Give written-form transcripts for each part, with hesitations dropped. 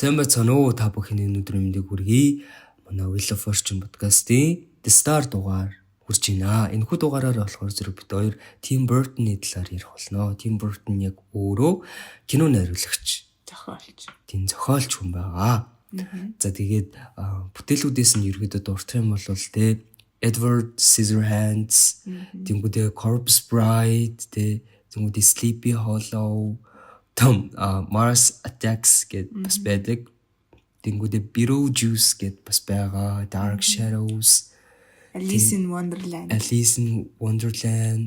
Сайн байцгаана уу та бүхний өнөөдрийн мэндийг хүргэе. Манай Wheel of Fortune podcast-ийн The Star дугаар хүрч байна. Энэхүү дугаараар болохоор зэрэг бид хоёр Tim Burton-ы талаар ярих болно. Tim Burton яг өөрөө кино найруулагч, тийм зохиолч хүн байгаа. За тэгээд бүтээлүүдээс нь ерөөдөө дуртай юм бол тэ Edward Scissorhands, тэнгүүдээ Corpse Bride, тэнгүүдээ Sleepy Hollow, Mars Attacks гэд бас байдаг. Тэнгүүдээ Beetlejuice гэд бас байгаа. Dark Shadows, Alice in Wonderland,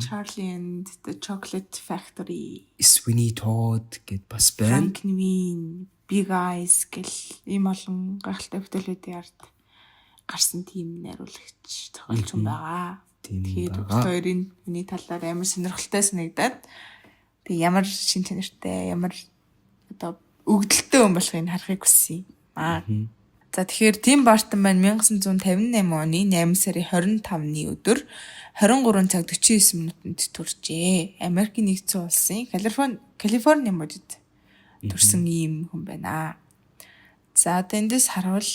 Charlie and the Chocolate Factory, Sweeney Todd гэд бас байна. Frankenweenie, Big Eyes гэл ийм олон гайхалтай бүтээлүүдийн ард гарсан тийм найруулагч зохиолч хүн байгаа. Тэгээд хоёрын миний талаар амар сонирхолтой санагдаад тэг ямар шин чанартай, ямар одоо өгдөлттэй хүн болохыг харахыг хүссэн. За тэгэхээр Tim Burton маань 1958 оны 8 сарын 25-ны өдөр 23 цаг 49 минутанд төржээ. Америкийн нэгдсэн улсын Калифорни мужид төрсэн ийм хүн байна. За тэндээс харуул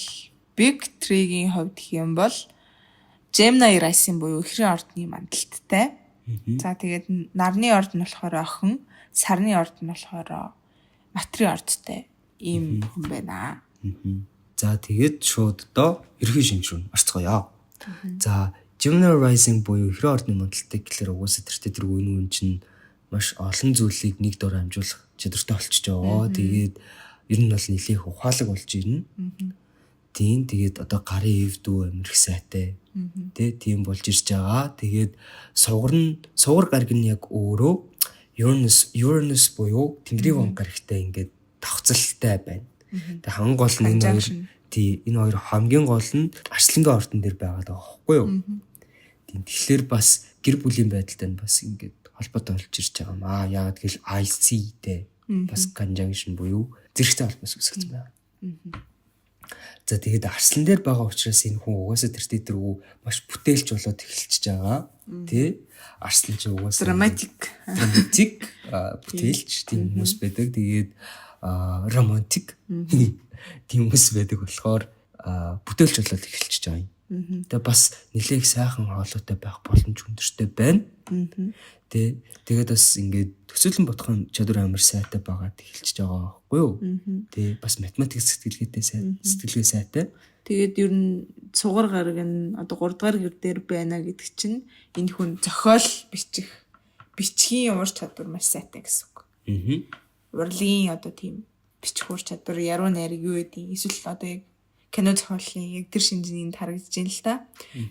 Big Tree-гийн хувьд гэх юм бол Gemini Rising буюу ихрийн ордны мандалттай. За тэгээд нарны орд нь болохоор охин, сарны орд нь болохоор материйн ордтой ийм хүн байна. За тэгээд шууд одоо ерхий шинжрүү орцгоё. За Gemini Rising буюу ихрийн ордны мандалттай гэхэлэр угаасаа тэр үн чинь маш олон зүйлийг нэг дор амжуулах чадвартай болчихж байгаа. Тэгээд ер нь бол нэлээх ухаалаг болж ирнэ. Тэгээд одоо гарын эвдүү амирх сайтай. Тийм болж ирж байгаа. Тэгээд сугар гариг нь яг өөрөө Uranus буюу Тэнгэрийн ван гаригтай ингээд давхцалтай байна. Тэгээд хамгийн гол нь энэ хоёр хамгийн гол нь арслангийн ордон дээр байгаа даа байхгүй юу? Тэгэхээр бас гэр бүлийн байдалтай нь бас ингээд холбоотой болж ирж байгаа юм аа. Яагаад гэвэл IC-тэй бас conjunction буюу зэрэгтэй холбоос үүсгэсэн байна. За тэгээд арслан дээр байгаа учраас энэ хүн угаасаа тэр маш бүтээлч болоод эхэлчихэж байгаа. Тэ арслан ч угаасаа драматик бүтээлч тийм хүмүүс байдаг. Тэгээд романтик тийм хүмүүс байдаг болохоор бүтээлч болоод эхэлчихэж байгаа юм. Тэгээ бас нэлээх сайхан хоолойтой байх боломж өндөртэй байна. Тэгээд бас ингээд төсөөлөн бодохын чадвар амар сайтай байгаад эхэлчихэж байгаа байхгүй юу? Тэгээ бас математик сэтгэлгээ сайтай. Тэгээд ер нь цугар гараг нь одоо 3 дугаар гэр дээр байна гэдэг чинь энэ хүн зохиол бичгийн ур чадвар маш сайтай гэсэн үг. Урлагийн одоо тийм бичих ур чадвар, яруу найраг юу гэдэг. Эсвэл одоо яг кино зохиолын яг тэр шинжээнд харагдаж байна л та.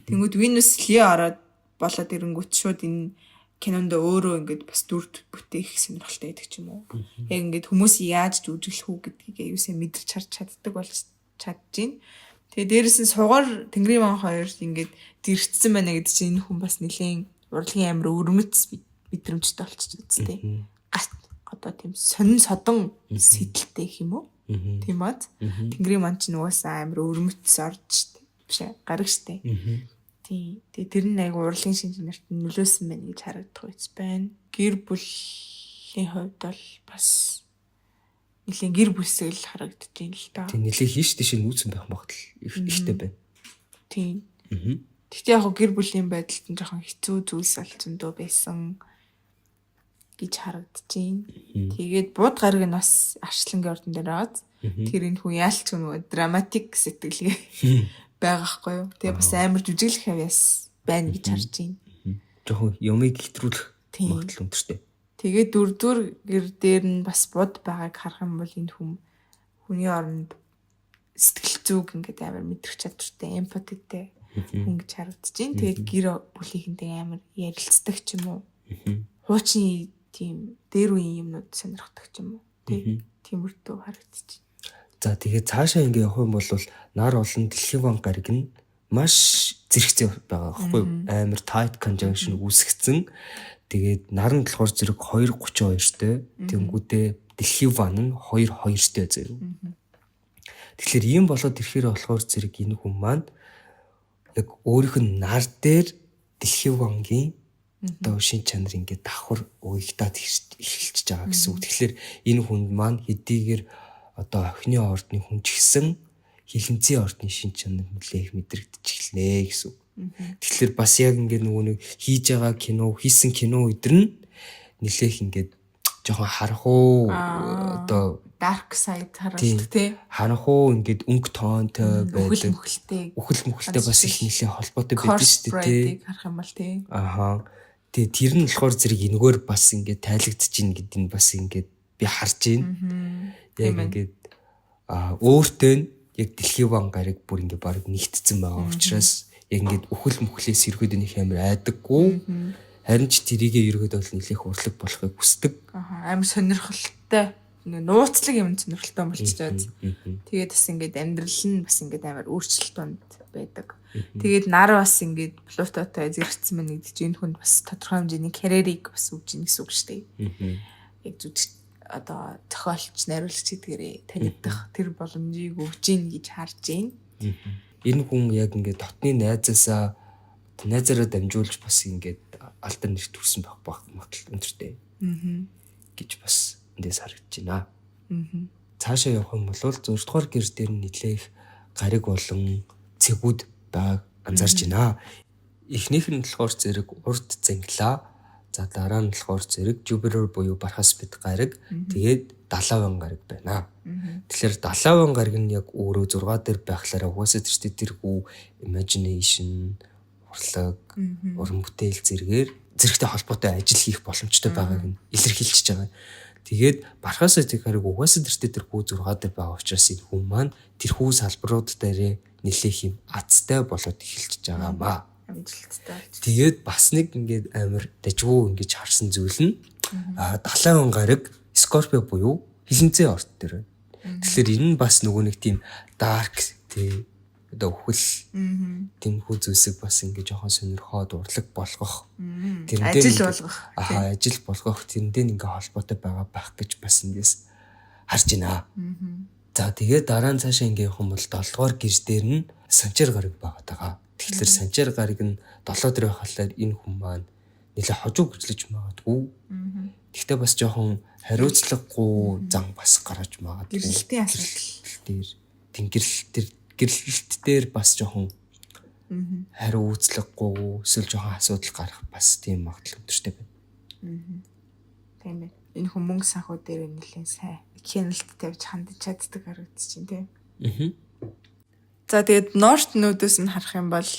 Тэнгүүд Venus Leo ороод болоод ирэнгүүт шууд энэ кинонд өөрөө ингээд бас дүрд бүтээх сонирхолтой байдаг ч юм уу. Яг ингээд хүмүүс яаж жүжиглэх үү гэдгийг аюусаа мэдэрч харж чаддаг болж чадчихээн. Тэгээ дээрэс нь сугар Тэнгэрийн ван хоёр ингээд дэрчсэн байна гэдэг чинь энэ хүн бас нэлийн урлагийн амир өрмөц мэдрэмжтэй болчихсон үстэй. Гат одоо тийм сонин содон сэтэлтэй гэх юм уу? Тийм бат. Тэнгэрийн ван чинь угаасаа амир өрмөц орж штэ. Биш ээ, гараг штэ. Тийм. Тэгээ тэр нь айгу урлагийн шинжнэрт нөлөөсөн байна гэж харагдах үйс байна. Гэр бүлийн хувьд бол бас нэлийн гэр бүлсэл харагдаж байна л та. Тийм нэлээ хийш тийш нүүцэн байх магадл ихтэй байна. Тийм. Гэхдээ яг гэр бүлийн байдалд нь жоохон хэцүү зүйлс олцондоо байсан гэж харагдаж байна. Тэгээд бууд гараг нь бас арслангийн ордон дээр аваад тэр энэ хүн яалч нөгөө драматик сэтгэлгээ байгаа хгүй юу. Тэгээ бас амар жүжиглэх хавьяас байна гэж харж байна. Жоохон юмыг хэтрүүлэх магадлал өндөртэй. Тэгээ дөрөвдүгээр гэр дээр нь бас бод байгааг харах юм бол энэ хүний оронд сэтгэл зүг ингээд амар мэдрэх чадвартай, эмпатитэй хүн гэж харагдаж байна. Тэгээд гэр бүлийнхэнтэй амар ярилцдаг ч юм уу. Хуучны тийм дээр үеийн юмнууд сонирхдаг ч юм уу. Тиймэрхүү харагдаж байна. За тэгээд цаашаа ингэ явах юм бол нар олон дэлхийн ван гариг нь маш зэрэгцээ байгаа байхгүй юу? Амар tight conjunction үүсгэсэн. Тэгээд нар нь болохоор зэрэг 232-тэй. Тэнгүүдээ дэлхийн ван нь 22-тэй заяа. Тэгэхээр ийм болоод ирэхээр болохоор зэрэг энэ хүн маань яг өөрийнх нь нар дээр дэлхийн вангийн одоо шин чанар ингээд давхар уягтаад эхэлчихэж байгаа гэсэн үг. Тэгэхээр энэ хүн маань хэдийгээр одоо охины ордны хүн ч гэсэн хилэнцгийн ордны шин чанар нэлээх мэдрэгдэж эхэлнэ гэсэн. Тэгэхээр бас яг ингээд нөгөө нэг хийж байгаа кино, хийсэн кино өдр нь нэлээх ингээд жоохон харанхуу одоо dark side харуулдаг тий. Харанхуу ингээд өнгө тоонтой байдаг. Үхэл мөхөлтэй бас их нэлээх холбоотой байдаг шүү дээ тий. Харах юм бол тий. Аха. Тэгээ тэр нь болохоор зэрэг энэгээр бас ингээд тайлагдж гин гэдэг нь бас ингээд би харж байна. Яг ингээд өөртөө нь яг дэлхийн ван гариг бүр ингээд баг нэгтцэн байгаа учраас яг ингээд үхэл мөхлээс ирэхэд нэг амар айдаггүй. Харин ч тэрийгээ ерөөд бол нэлээх урлаг болохыг хүсдэг. Амар сонирхолтой. Нууцлаг юм сонирхолтой болчиход. Тэгээд бас ингээд амьдрал нь бас ингээд амар өөрчлөлтөнд байдаг. Тэгээд нар бас ингээд Плутотой зэрэгцсэн мэн гэдэг чинь энэ хүнд бас тодорхой хэмжээний карьерийг бас өгж ийн гэсэн үг шүү дээ. Яг зүгт одоо зохиолч, найруулагч гэдгээрээ танигдах тэр боломжийг өгж ийн гэж харж байна. Энэ хүн яг ингээд дотны найзаараа дамжуулж бас ингээд алдар нэрт төрсэн байх магадлал өндөртэй. Гэж бас эндээс харагдаж байна. Цаашаа явах юм бол 6 дугаар гэр дээр нь нэлээх гариг болон цэгүүд байгааг анзаарч байна. Эхнийх нь болохоор зэрэг урд зангилаа. За дараа нь болохоор зэрэг Jupiter буюу Бархас бит гариг. Тэгээд 70 гариг байна. Тэгэхээр 70 гариг нь яг өөрөө 6 дээр байхлаараа угаасаа тэрхүү imagination, урлаг, уран бүтээл зэрэгтэй холбоотой ажил хийх боломжтой байгааг нь илэрхийлж байгаа. Тэгээд Бархас бит гариг угаасаа тэрхүү 6 дээр байгаа учраас энэ хүн маань тэрхүү салбарууд дээр нэлээх юм азтай болоод эхэлж байгаамаа. Амжилттай. Тэгээд бас нэг ингээд амар дажгүй ингэж харсан зүйл нь 70 гариг Скорпио буюу хилэнцээ орд дээр байна. Тэгэхээр энэ нь бас нөгөө нэг тийм dark тий одоо үхэл тиймхүү зүйлсийг бас ингээд жоохон сонирхоод урлаг болгох. Ажил болгох тэрнтэй ингээд холбоотой байгаа байх гэж бас эндээс харж байна. За тэгээд дараа нь цаашаа ингээд явах юм бол 7 дугаар гэр дээр нь санчаар гариг байгаа даа. Тэгэхээр санчаар гариг нь 7 дээр байхлаар энэ хүн маань нэлээ хожуу гэрчлэж магадгүй. Гэхдээ бас жоохон хариуцлагагүй зан бас гарч магадгүй. Гэрэлтийн асуудал дээр гэрлэлт дээр бас жоохон хариуцлагагүй эсвэл жоохон асуудал гарах бас тийм магадлал өндөртэй байна. Тийм ээ. Энэ хүн мөнгө санхүү дээр нэлээд сайн хяналт тавьж хандж чаддаг харагдаж байна тийм. За тэгээд Нортнуудаас нь харах юм бол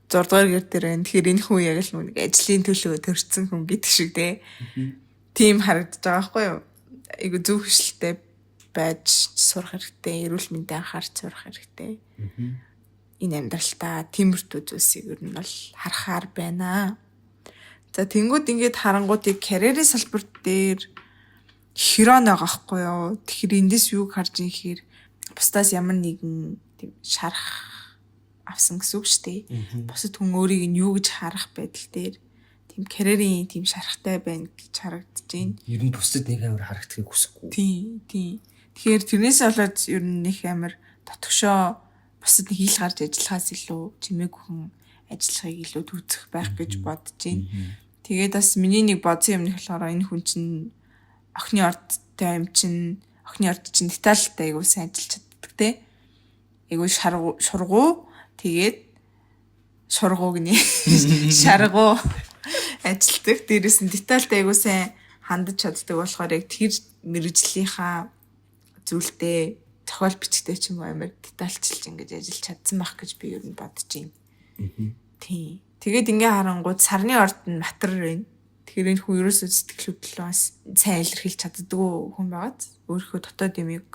6 дугаар гэр дээр байна. Тэгэхээр энэ хүн яг л нэг ажлын төлөө төрсэн хүн гэдэг шиг тийм харагдаж байгаа байхгүй юу? Айгу зөв хөшлөлтэй байж сурах хэрэгтэй, эрүүл мэндэд анхаарч сурах хэрэгтэй. Энэ амьдралтаа тиймэрхүү зүйлсийг ер нь бол харахаар байна. За тэнгууд ингээд харангуудыг карьерийн салбар дээр херон байгаа байхгүй юу? Тэгэхээр эндээс юуг харж ийн гэхээр бусдаас ямар нэгэн тийм шарах авсан гэсэн үг шүү дээ. Бусад хүн өөрийг нь юу гэж харах байдал дээр тийм карьерийн тийм шарахтай байна гэж харагдаж байна. Ер нь бусдад нэг амар харагдахыг хүсэхгүй. Тийм. Тэгэхээр тэрнээс болоод ер нь нэг амар дотгошоо бусад нэг хил гарч ажиллахаас илүү чимээг хүн ажиллахыг илүү түүцэх байх гэж бодож байна. Тэгээд бас миний нэг бодсон юм нь болохоор энэ хүн чинь охины ордтой юм чинь охины орд чинь детальтай айгуу сайн ажиллаж чаддаг те. Айгуу шургуу тэгээд шургуу гинэ. Шаргуу ажилтдаг. Дээрээс нь детальтай айгуу сайн хандаж чаддаг болохоор яг тэр мэрэгжлийнхаа зүйлдээ зохиол бичгтэй ч юм уу амар детальчилж ингэж ажиллаж чадсан байх гэж би ер нь бодож байна. Тийм. Тэгээд ингээ харангууд сарны орд нь матар байна. Тэгэхээр энэ хүн ерөөсөө сэтгэл хөдлөлөө бас сайн илэрхийлж чаддгүй хүн байгаад өөрийнхөө дотоод юмыг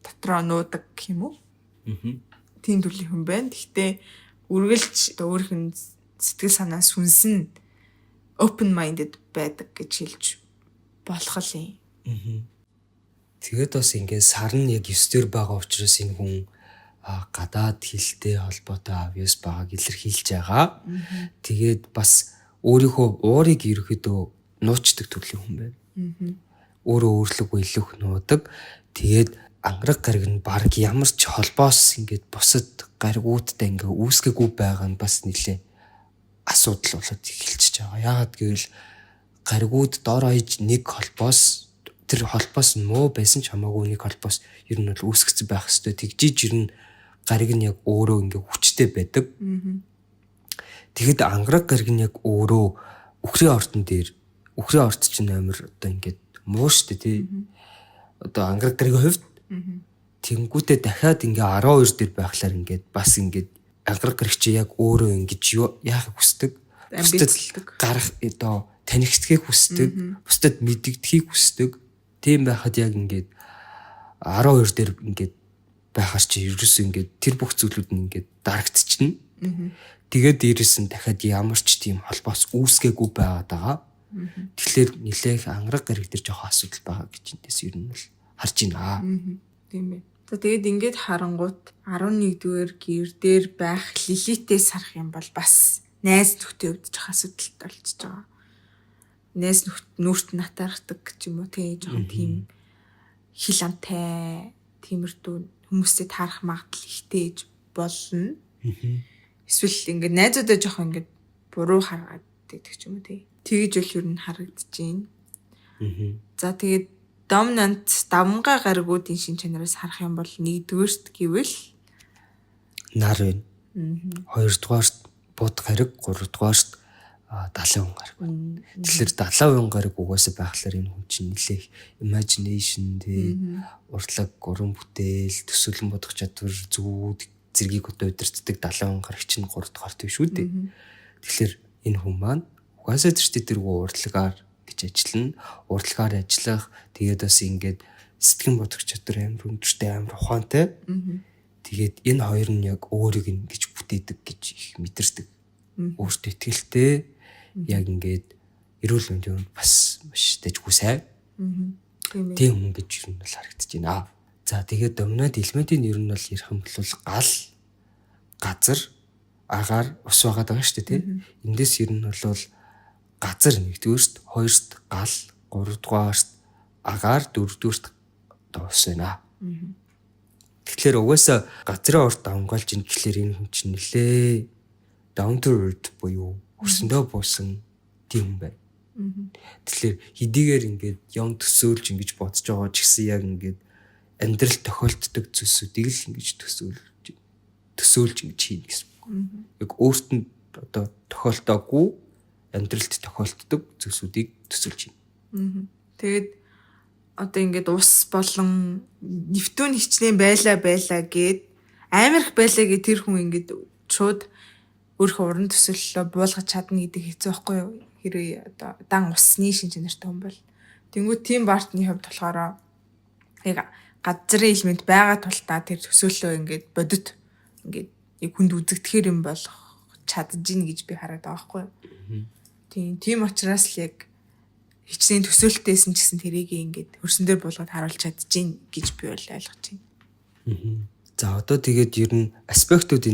дотроо нуудаг юм уу? Тийм төрлийн хүн байна. Гэхдээ үргэлж өөрийнх нь сэтгэл санаа сүнсэн open minded байдаг гэж хэлж болох юм. Тэгээд бас ингээд сар нь яг 9 дээр байгаа учраас энэ хүн гадаад хэлтэй холбоотой авьяас байгааг илэрхийлж байгаа. Тэгээд бас өөрийнхөө уурыг ерөөхдөө нуучдаг төрлийн хүн байна. Өөрөө өөрлөгөө илүүх нуудаг. Тэгээд ангараг гариг нь баг ямар ч холбоос ингээд бусад гаригуудтай ингээ үүсгэгүй байгаа нь бас нэлээ асуудал болоод эхэлчихэж байгаа. Яагаад гэвэл гаригууд дор хаяж нэг холбоос тэр холбоос нь муу байсан ч хамаагүй нэг холбоос ер нь бол үүсгэсэн байх хэрэгтэй. Тэгжиж ер нь гариг нь яг өөрөө ингээ хүчтэй байдаг. Тэгэхэд ангараг гариг нь яг өөрөө үхрийн ордон дээр үхрийн орд чинь амар одоо ингээд муу штэ тий. Одоо ангараг гаригийн хувьд тэнгүүтээ дахиад ингээ 12 дээр байхлаар ингээд бас ингээд ангараг гариг чи яг өөрөө ингэж яахыг хүсдэг. Бусдад гарах одоо танигдахыг хүсдэг. Бусдад мэдэгдэхийг хүсдэг. Тийм байхад яг ингээд 12 дээр ингээд байхаар чи ерөөсөө ингээд тэр бүх зүйлүүд нь ингээд дарагдчихна. Тэгээд дээрэс нь дахиад ямар ч тийм холбоос үүсгээгүй байгаад байгаа. Тэгэхээр нэлээх ангараг гариг дээр жоох асуудал байгаа гэж эндээс ер нь бол харж байна. Тийм ээ. За тэгээд ингээд харангуут 11-р гэр дээр байх Лилитээс харах юм бол бас найз нөхдөд өвдөж жоох асуудалтай болчихж байгаа. Найз нүүрт натаардаг гэж юм уу тий жоохон тийм хил амтай тиймэрдүү хүмүүстэй таарах магадлал ихтэй болно. Эсвэл ингээд найзуудаа жоох ингээд буруу хараад байдаг ч юм уу тий. Тэгж бол ер нь харагдаж байна. За тэгээд доминант давмгай гаригуудын шин чанараас харах юм бол 1-р гэвэл нар байна. 2-р бод гариг, 3-р 70% гариг байна. Тэгэхээр 70% гариг угаасаа байхлаар энэ хүн чинь нэлээх imagination тий урлаг, уран бүтээл, төсөөлөн бодох чадвар, зүуд зэргийг одоо удирддаг 70% гариг чинь 3-р тийм шүү дээ. Тэгэхээр энэ хүн маань угаасаа тэртэргүй урлагаар гэж ажиллана. Урлагаар ажиллах тэгээд бас ингээд сэтгэн бодох чадвар амар өндөртэй амар ухаантай. Тэгээд энэ хоёр нь яг өөрийг ингэж бүтээдэг гэж их мэдэрдэг. Өөртөө итгэлтэй яг ингээд эрүүл мэндийн бас маш дэжгүй сайн. Тийм хүн гэж ер нь бол харагдаж байна. За тэгээд доминант элементийн ер нь бол ярих юм бол гал, газар, агаар, ус байгаа шүү дээ тийм. Эндээс ер нь бол газар 1-р, 2-т гал, 3-т агаар, 4-т ус байна. Тэгэхээр угаасаа газрын урд давмгаалж ин гэхлээр энэ хүн чинь нэлээ down to earth буюу өрсөндөө буусан тийм хүн байна. Тэгэхээр хэдийгээр ингээд юм төсөөлж ингэж бодож байгаа ч гэсэн яг ингээд амьдрал тохиолддог зүйлсүүдийг л ингэж төсөөлж ингэж хийнэ гэсэн. Яг өөрт нь одоо тохиолдоогүй амьдралд тохиолддог зүйлсүүдийг төсөөлж хийнэ. Тэгээд одоо ингээд ус болон Нептун хичнээн байлаа гэд амар их байлаа гэд тэр хүн ингээд шууд өөрийнхөө уран төсөөллөө буулгаж чадна гэдэг хэцүү байхгүй юу? Хэрвээ одоо дан усны шин чанартай хүн бол. Тэнгүүд тийм бартны хувьд болохоор яг газрын элемент байгаа тултаа тэр төсөөллөө ингээд бодит ингээд яг хүнд үзэгдэхэр юм болох чадж гин гэж би хараад байгаа байхгүй юу? Тийм учраас л яг хичнээн төсөөлттэйсэн ч гэсэн тэрийг ингээд хөрсөн дээр буулгаад харуулж чадчихин гэж би бол ойлгож байна. За одоо тэгээд ер нь аспектуудыг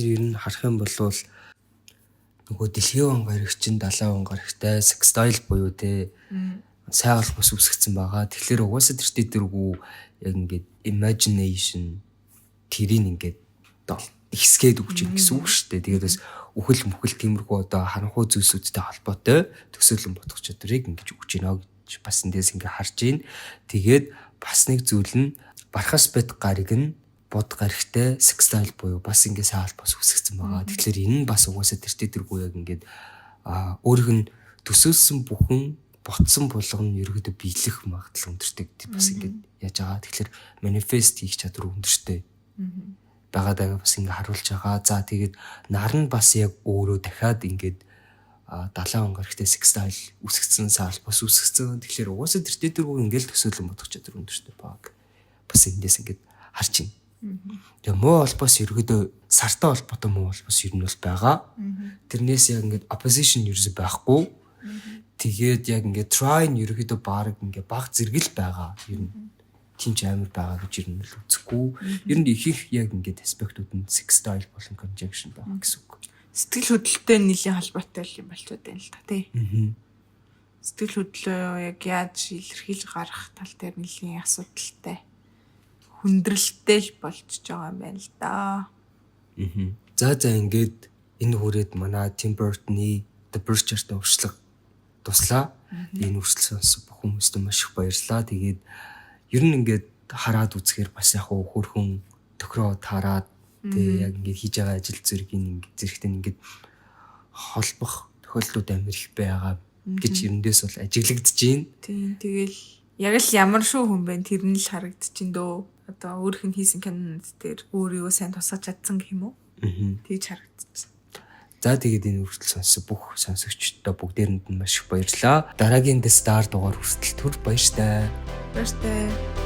ер нь харах юм бол нөгөө дэлхийн гариг чинь 70% гаригтай sextile буюу те сайн холбоос үүсгэсэн байгаа. Тэгэхээр угаасаа тэртээ дэргүү яг ингээд imagination тэрийг ингээд ихсгээд өгч ийн гэсэн үг шүү дээ. Тэгээд бас үхэл мөхөл тиймэрхүү одоо харанхуй зүйлсүүдтэй холбоотой төсөөлөн бодох чадварыг ингэж өгч байна гэж бас эндээс ингээ харж байна. Тэгээд бас нэг зүйл нь бархас бод гариг нь бод гаригтай sextile буюу бас ингээ сайн холбоос үүсгэсэн байгаа. Тэгэхээр энэ нь бас угаасаа тэртээ дэргүү яг ингээд өөрөг нь төсөөлсөн бүхэн ботсон булган ерөөдөө биелэх магадлал өндөртэй гэдэг бас ингээд яаж байгаа. Тэгэхээр манифест хийх чадвар өндөртэй байгаадаа бас ингээ харуулж байгаа. За тэгээд нар нь бас яг өөрөө дахиад ингээд 70% гарагтай sextile үүсгэсэн салбас үүсгэсэн. Тэгэхээр угаасаа тэр дээргүй ингээл төсөөлөн бодох чадвар өндөртэй баг. Бас эндээс ингээд харж байна. Тэгээ муу холбоос ерөөдөө сартай холбоотой муу холбоос ер нь бол байгаа. Тэрнээс яг ингээд opposition ерөөсөй байхгүй. Тэгээд яг ингээд try нь ерөөдөө баг ингээд баг зэрэгэл байгаа. Ер нь тинч амар байгаа гэж ер нь л үзэхгүй. Ер нь их яг ингээд аспектууд нь sextile болон conjunction байгаа гэсэн үг. Сэтгэл хөдлөлтөй нэлийн холбоотой юм болчиход байна л та тий. Сэтгэл хөдлөлөө яг яаж илэрхийлж гарах тал дээр нэлийн асуудалтай хүндрэлтэй л болчихж байгаа юм байна л да. За ингээд энэ хүрээд манай Tim Burton-ы The Birds-тэй уршлаг туслаа. Энэ үрсэл сонссон бүх хүмүүст маш их баярлалаа. Тэгээд ер нь ингээд хараад үзэхээр бас яг хөөрхөн тохироо таараад тэгээд яг ингээд хийж байгаа ажил зэргийг ингээд зэрэгтэй ингээд холбох тохиолдлууд амар их байгаа гэж ерөнөөс бол ажиглагдж байна. Тийм тэгэл яг л ямар шүү хүн бэ тэр нь л харагдчихээн дөө. Одоо өөрийнх нь хийсэн кинонууд дээр өөрийгөө сайн тусгаж чадсан гэх юм уу? Тэгж харагдчихсан. За тэгээд энэ үргэлжлэл сонссон бүх сонсогчдод бүгдээрэнд нь маш их баярлалаа. Дараагийн The Star дугаар хүртэл түр баяртай. Баяртай.